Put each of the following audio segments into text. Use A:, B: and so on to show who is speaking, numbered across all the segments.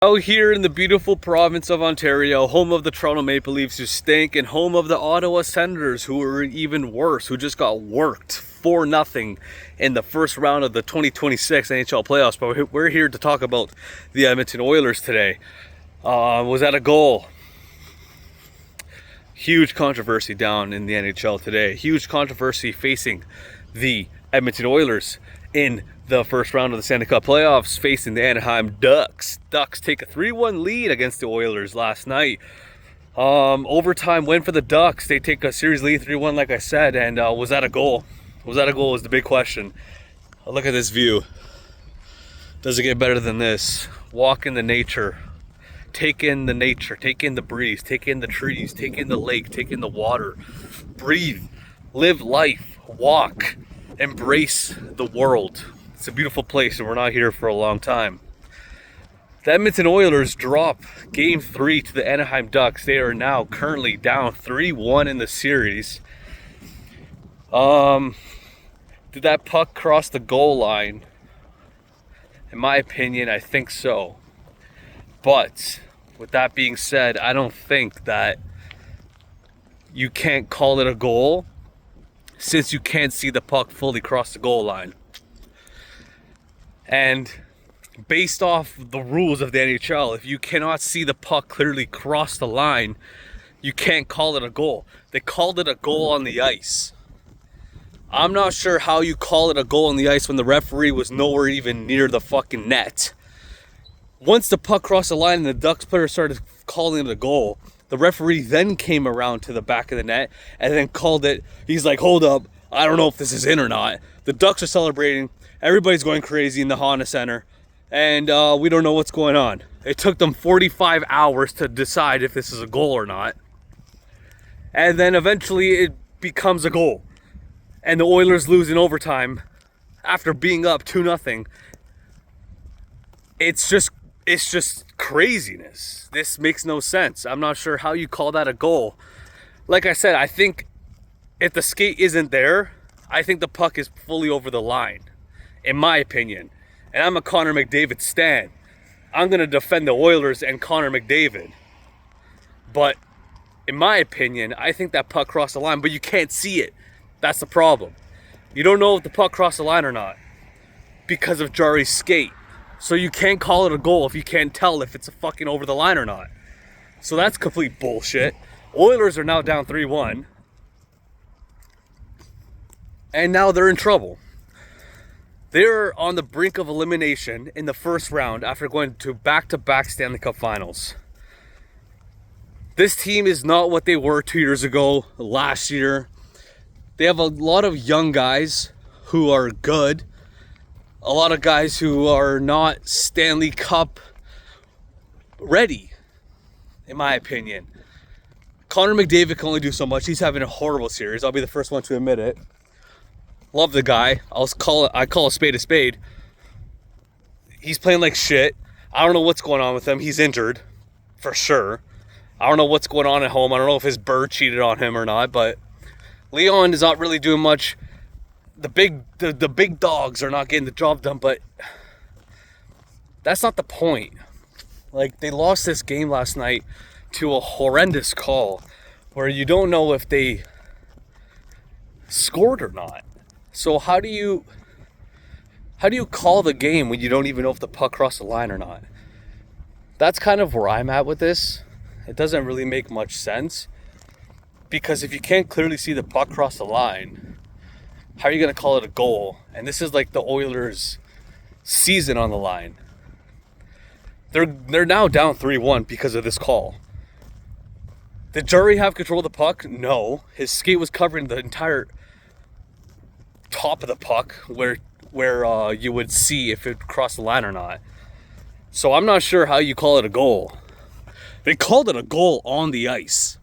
A: Out here in the beautiful province of Ontario, home of the Toronto Maple Leafs who stink, and home of the Ottawa Senators who are even worse, who just got worked 4-0 in the first round of the 2026 NHL playoffs. But we're here to talk about the Edmonton Oilers today. Was that a goal? Huge controversy down in the NHL today. Huge controversy facing the Edmonton Oilers in the first round of the Stanley Cup playoffs, facing the Anaheim Ducks. Ducks take a 3-1 lead against the Oilers last night. Overtime win for the Ducks. They take a series lead 3-1, like I said. And was that a goal? Was that a goal is the big question. Look at this view. Does it get better than this? Walk in the nature. Take in the nature. Take in the breeze. Take in the trees. Take in the lake. Take in the water. Breathe. Live life. Walk. Embrace the world. It's a beautiful place, and we're not here for a long time. The Edmonton Oilers drop Game 3 to the Anaheim Ducks. They are now currently down 3-1 in the series. Did that puck cross the goal line? In my opinion, I think so. But with that being said, I don't think that you can't call it a goal since you can't see the puck fully cross the goal line. And based off the rules of the NHL, if you cannot see the puck clearly cross the line, you can't call it a goal. They called it a goal on the ice. I'm not sure how you call it a goal on the ice when the referee was nowhere even near the fucking net. Once the puck crossed the line and the Ducks player started calling it a goal, the referee then came around to the back of the net and then called it. He's like, hold up, I don't know if this is in or not. The Ducks are celebrating. Everybody's going crazy in the Honda Center. And we don't know what's going on. It took them 45 hours to decide if this is a goal or not. And then eventually it becomes a goal. And the Oilers lose in overtime after being up 2-0. It's just craziness. This makes no sense. I'm not sure how you call that a goal. Like I said, I think if the skate isn't there, I think the puck is fully over the line, in my opinion. And I'm a Connor McDavid stan. I'm going to defend the Oilers and Connor McDavid. But in my opinion, I think that puck crossed the line, but you can't see it. That's the problem. You don't know if the puck crossed the line or not because of Jari's skate. So you can't call it a goal if you can't tell if it's a fucking over the line or not. So that's complete bullshit. Oilers are now down 3-1. And now they're in trouble. They're on the brink of elimination in the first round after going to back-to-back Stanley Cup finals. This team is not what they were 2 years ago, last year. They have a lot of young guys who are good. A lot of guys who are not Stanley Cup ready, in my opinion. Connor McDavid can only do so much. He's having a horrible series. I'll be the first one to admit it. Love the guy. I call a spade a spade. He's playing like shit. I don't know what's going on with him. He's injured, for sure. I don't know what's going on at home. I don't know if his bird cheated on him or not, but Leon is not really doing much. The big dogs are not getting the job done, but that's not the point. Like, they lost this game last night to a horrendous call where you don't know if they scored or not. So how do you call the game when you don't even know if the puck crossed the line or not? That's kind of where I'm at with this. It doesn't really make much sense, because if you can't clearly see the puck cross the line, how are you going to call it a goal? And this is like the Oilers' season on the line. They're now down 3-1 because of this call. Did Jari have control of the puck? No. His skate was covering the entire top of the puck where you would see if it crossed the line or not. So I'm not sure how you call it a goal. They called it a goal on the ice.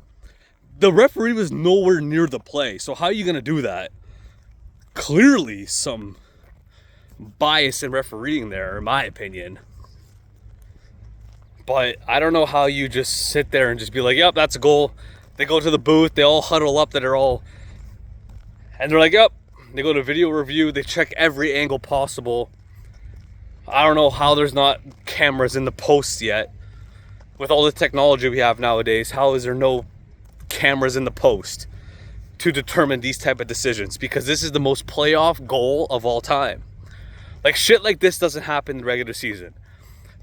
A: The referee was nowhere near the play. So how are you going to do that? Clearly some bias in refereeing there, in my opinion. But I don't know how you just sit there and just be like, yep, that's a goal. They go to the booth, they all huddle up, and they're like, yep. They go to video review, they check every angle possible. I don't know how there's not cameras in the posts yet. With all the technology we have nowadays, how is there no cameras in the post to determine these type of decisions? Because this is the most playoff goal of all time. Like, shit like this doesn't happen in the regular season.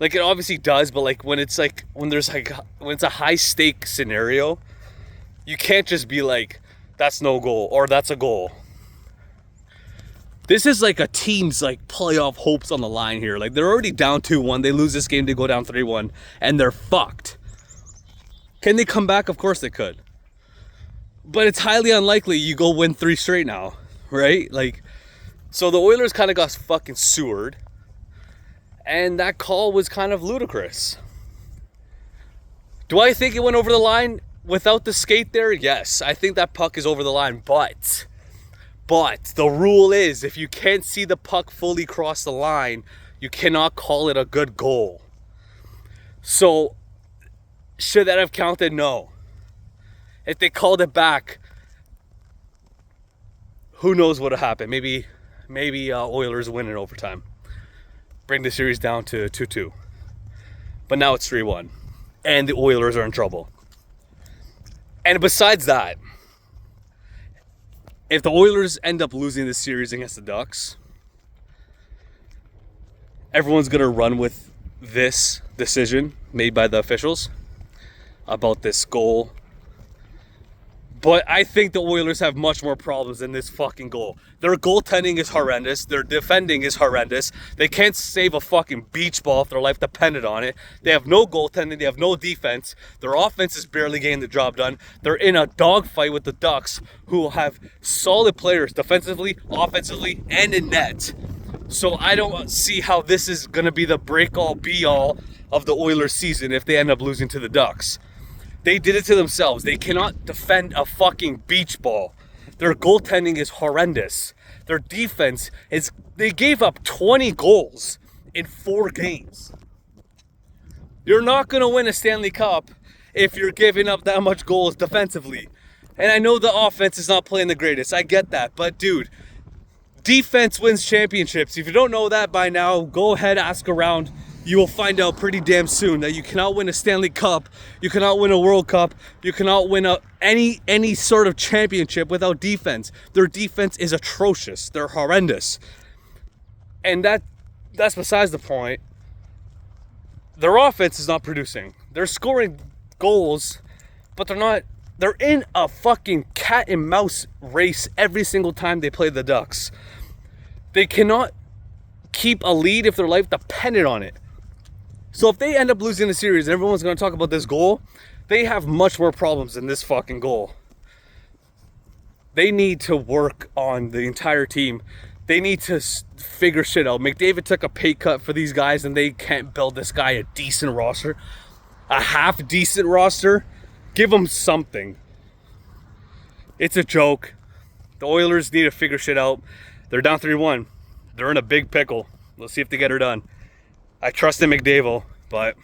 A: Like, it obviously does, but like when it's a high stake scenario, you can't just be like, that's no goal or that's a goal. This is like a team's like playoff hopes on the line here. Like, they're already down 2-1. They lose this game, they go down 3-1, and they're fucked. Can they come back? Of course they could. But it's highly unlikely you go win 3 straight now, right? Like, so the Oilers kind of got fucking sewered. And that call was kind of ludicrous. Do I think it went over the line without the skate there? Yes, I think that puck is over the line. But the rule is, if you can't see the puck fully cross the line, you cannot call it a good goal. So, should that have counted? No. If they called it back, who knows what would have happened? Maybe Oilers win in overtime. Bring the series down to 2-2. But now it's 3-1. And the Oilers are in trouble. And besides that, if the Oilers end up losing this series against the Ducks, everyone's going to run with this decision made by the officials about this goal. But I think the Oilers have much more problems than this fucking goal. Their goaltending is horrendous. Their defending is horrendous. They can't save a fucking beach ball if their life depended on it. They have no goaltending. They have no defense. Their offense is barely getting the job done. They're in a dogfight with the Ducks, who have solid players defensively, offensively, and in net. So I don't see how this is going to be the break-all, be-all of the Oilers season if they end up losing to the Ducks. They did it to themselves. They cannot defend a fucking beach ball. Their goaltending is horrendous. Their defense is... They gave up 20 goals in 4 games. You're not going to win a Stanley Cup if you're giving up that much goals defensively. And I know the offense is not playing the greatest. I get that. But, dude, defense wins championships. If you don't know that by now, go ahead, ask around. You will find out pretty damn soon that you cannot win a Stanley Cup, you cannot win a World Cup, you cannot win any sort of championship without defense. Their defense is atrocious. They're horrendous. And that's besides the point. Their offense is not producing. They're scoring goals, but they're in a fucking cat and mouse race every single time they play the Ducks. They cannot keep a lead if their life depended on it. So if they end up losing the series, everyone's going to talk about this goal. They have much more problems than this fucking goal. They need to work on the entire team. They need to figure shit out. McDavid took a pay cut for these guys, and they can't build this guy a decent roster. A half-decent roster. Give them something. It's a joke. The Oilers need to figure shit out. They're down 3-1. They're in a big pickle. Let's see if they get her done. I trust in McDavid, but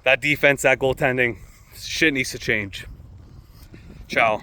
A: that defense, that goaltending, shit needs to change. Ciao.